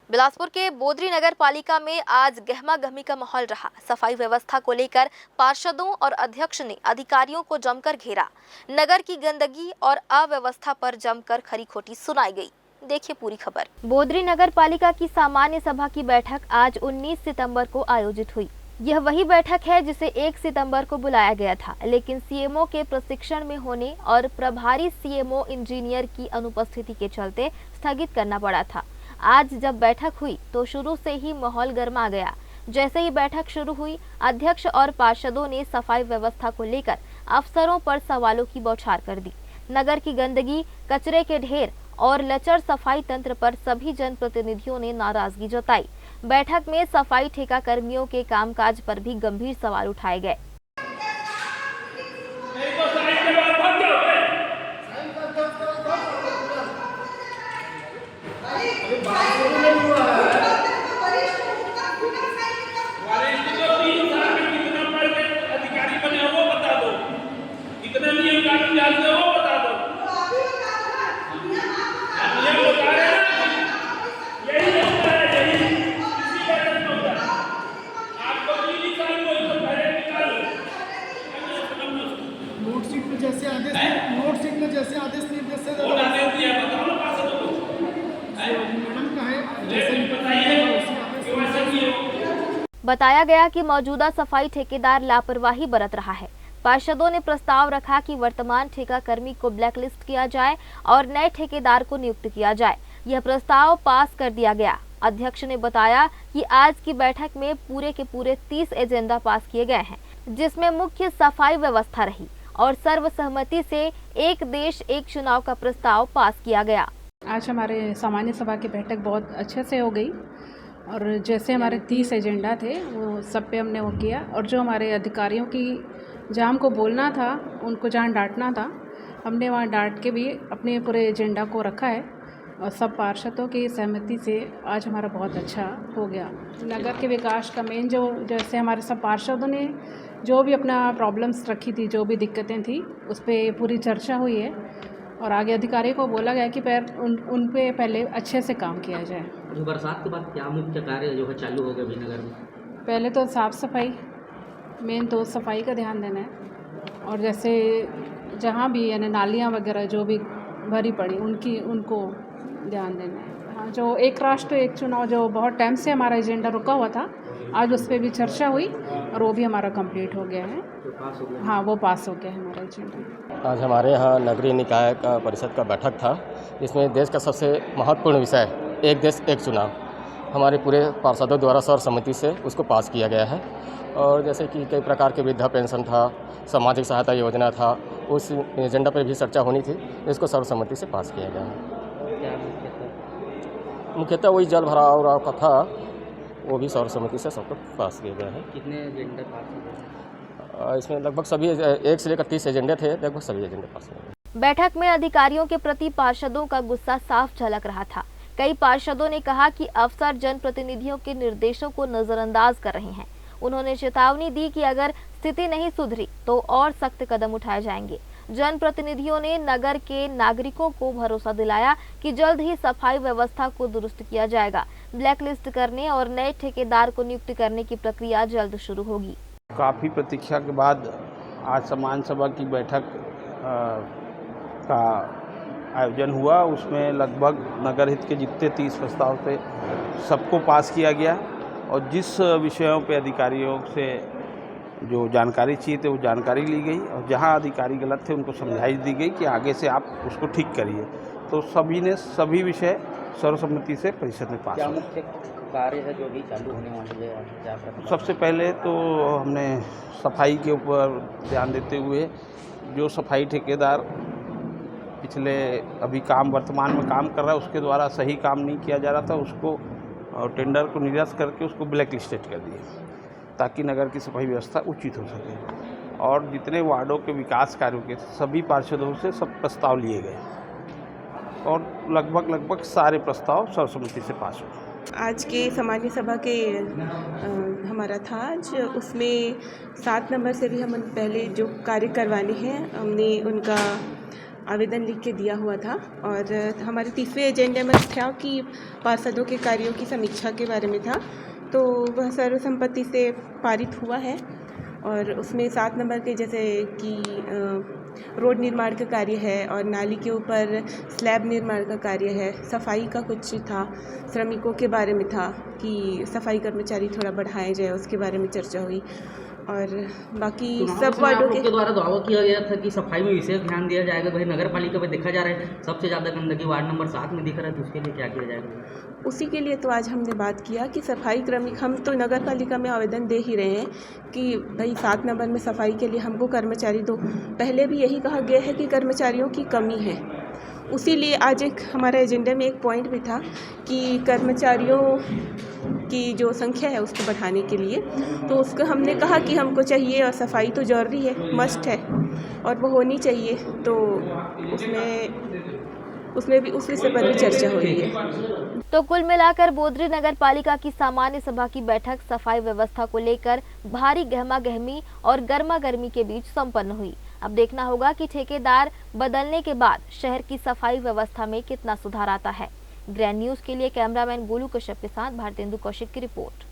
बिलासपुर के बोदरी नगर पालिका में आज गहमा गहमी का माहौल रहा। सफाई व्यवस्था को लेकर पार्षदों और अध्यक्ष ने अधिकारियों को जमकर घेरा। नगर की गंदगी और अव्यवस्था पर जमकर खरी खोटी सुनाई गई। देखिए पूरी खबर। बोदरी नगर पालिका की सामान्य सभा की बैठक आज 19 सितंबर को आयोजित हुई। यह वही बैठक है जिसे 1 सितंबर को बुलाया गया था, लेकिन सीएमओ के प्रशिक्षण में होने और प्रभारी सीएमओ इंजीनियर की अनुपस्थिति के चलते स्थगित करना पड़ा था। आज जब बैठक हुई तो शुरू से ही माहौल गर्मा गया। जैसे ही बैठक शुरू हुई, अध्यक्ष और पार्षदों ने सफाई व्यवस्था को लेकर अफसरों पर सवालों की बौछार कर दी। नगर की गंदगी, कचरे के ढेर और लचर सफाई तंत्र पर सभी जनप्रतिनिधियों ने नाराजगी जताई। बैठक में सफाई ठेका कर्मियों के कामकाज पर भी गंभीर सवाल उठाए गए। नोट शीट में जैसे आदेश निर्देश से बताया गया कि मौजूदा सफाई ठेकेदार लापरवाही बरत रहा है। पार्षदों ने प्रस्ताव रखा कि वर्तमान ठेका कर्मी को ब्लैकलिस्ट किया जाए और नए ठेकेदार को नियुक्त किया जाए। यह प्रस्ताव पास कर दिया गया। अध्यक्ष ने बताया कि आज की बैठक में पूरे के पूरे 30 एजेंडा पास किए गए हैं, जिसमें मुख्य सफाई व्यवस्था रही और सर्वसहमति से एक देश एक चुनाव का प्रस्ताव पास किया गया। आज हमारे सामान्य सभा की बैठक बहुत अच्छे से हो गई और जैसे हमारे 30 एजेंडा थे वो सब पे हमने वो किया और जो हमारे अधिकारियों की जहाँ हमको बोलना था, उनको जहाँ डांटना था, हमने वहाँ डांट के भी अपने पूरे एजेंडा को रखा है और सब पार्षदों की सहमति से आज हमारा बहुत अच्छा हो गया। नगर के विकास का मेन जो जैसे हमारे सब पार्षदों ने जो भी अपना प्रॉब्लम्स रखी थी, जो भी दिक्कतें थी, उस पर पूरी चर्चा हुई है और आगे अधिकारी को बोला गया कि उन पे पहले अच्छे से काम किया जाए। जो बरसात के बाद क्या मुख्य कार्य जो है चालू हो गए अभी नगर में? पहले तो साफ़ सफाई, मेन तो सफाई का ध्यान देना है और जैसे जहाँ भी यानी नालियाँ वगैरह जो भी भरी पड़ी उनको ध्यान देना है। हाँ, जो एक राष्ट्र एक चुनाव जो बहुत टाइम से हमारा एजेंडा रुका हुआ था, आज उस पर भी चर्चा हुई और वो भी हमारा कंप्लीट हो गया है। हाँ, वो पास हो गया है हमारा एजेंडा। आज हमारे यहाँ नगरीय निकाय का परिषद का बैठक था, जिसमें देश का सबसे महत्वपूर्ण विषय एक देश एक चुनाव हमारे पूरे पार्षदों द्वारा सर्वसम्मति से उसको पास किया गया है। और जैसे कि कई प्रकार के वृद्धा पेंशन था, सामाजिक सहायता योजना था, उस एजेंडा पर भी चर्चा होनी थी, इसको सर्वसम्मति से पास किया गया है। मुख्यतः वही जल भराव का था, वो भी सर्वसम्मति से सबको पास किया गया है। कितने एजेंडा पास हुए? इसमें लगभग सभी 1 से लेकर 30 एजेंडे थे, लगभग सभी एजेंडे पास हुए। बैठक में अधिकारियों के प्रति पार्षदों का गुस्सा साफ झलक रहा था। कई पार्षदों ने कहा कि अफसर जनप्रतिनिधियों के निर्देशों को नजरअंदाज कर रहे हैं। उन्होंने चेतावनी दी कि अगर स्थिति नहीं सुधरी तो और सख्त कदम उठाए जाएंगे। जनप्रतिनिधियों ने नगर के नागरिकों को भरोसा दिलाया कि जल्द ही सफाई व्यवस्था को दुरुस्त किया जाएगा। ब्लैकलिस्ट करने और नए ठेकेदार को नियुक्त करने की प्रक्रिया जल्द शुरू होगी। काफ़ी प्रतीक्षा के बाद आज सामान्य सभा की बैठक का आयोजन हुआ। उसमें लगभग नगर हित के जितने 30 प्रस्ताव थे सबको पास किया गया और जिस विषयों पे अधिकारियों से जो जानकारी चाहिए थी वो जानकारी ली गई और जहां अधिकारी गलत थे उनको समझाइश दी गई कि आगे से आप उसको ठीक करिए। तो सभी विषय सर्वसम्मति से परिषद में पास हुए। मुख्य कार्य है जो अभी चालू होने वाली है? क्या सबसे पहले तो हमने सफाई के ऊपर ध्यान देते हुए जो सफाई ठेकेदार पिछले अभी वर्तमान में काम कर रहा है उसके द्वारा सही काम नहीं किया जा रहा था, उसको टेंडर को निरस्त करके उसको ब्लैक लिस्टेड कर दिए ताकि नगर की सफाई व्यवस्था उचित हो सके। और जितने वार्डों के विकास कार्यों के सभी पार्षदों से सब प्रस्ताव लिए गए और लगभग सारे प्रस्ताव सर्वसम्मति से पास हुए। आज के सामान्य सभा के हमारा था आज, उसमें 7 नंबर से भी हम पहले जो कार्य करवाने हैं हमने उनका आवेदन लिख के दिया हुआ था और हमारे तीसरे एजेंडे में था कि पार्षदों के कार्यों की समीक्षा के बारे में था, तो वह सर्वसम्मति से पारित हुआ है। और उसमें 7 नंबर के जैसे कि रोड निर्माण का कार्य है और नाली के ऊपर स्लैब निर्माण का कार्य है, सफाई का कुछ था, श्रमिकों के बारे में था कि सफाई कर्मचारी थोड़ा बढ़ाए जाए, उसके बारे में चर्चा हुई। और बाकी सब वार्डों के द्वारा दावा किया गया था कि सफाई में विशेष ध्यान दिया जाएगा। भाई नगर पालिका में देखा जा रहा है सबसे ज़्यादा गंदगी वार्ड नंबर 7 में दिख रहा है, तो उसके लिए क्या किया जाएगा? उसी के लिए तो आज हमने बात किया कि सफाई क्रमिक, हम तो नगर पालिका में आवेदन दे ही रहे हैं कि भाई 7 नंबर में सफाई के लिए हमको कर्मचारी दो। पहले भी यही कहा गया है कि कर्मचारियों की कमी है, उसी लिए आज एक हमारा एजेंडा में एक पॉइंट भी था कि कर्मचारियों की जो संख्या है उसको बढ़ाने के लिए, तो उसको हमने कहा कि हमको चाहिए और सफाई तो ज़रूरी है, मस्ट है और वो होनी चाहिए। तो उसमें भी उस विषय पर भी चर्चा हो रही है। तो कुल मिलाकर बोदरी नगर पालिका की सामान्य सभा की बैठक सफाई व्यवस्था को लेकर भारी गहमा-गहमी और गर्मा-गर्मी के बीच संपन्न हुई। अब देखना होगा कि ठेकेदार बदलने के बाद शहर की सफाई व्यवस्था में कितना सुधार आता है। ग्रैंड न्यूज के लिए कैमरामैन गोलू कश्यप के साथ भारतेंदु कौशिक की रिपोर्ट।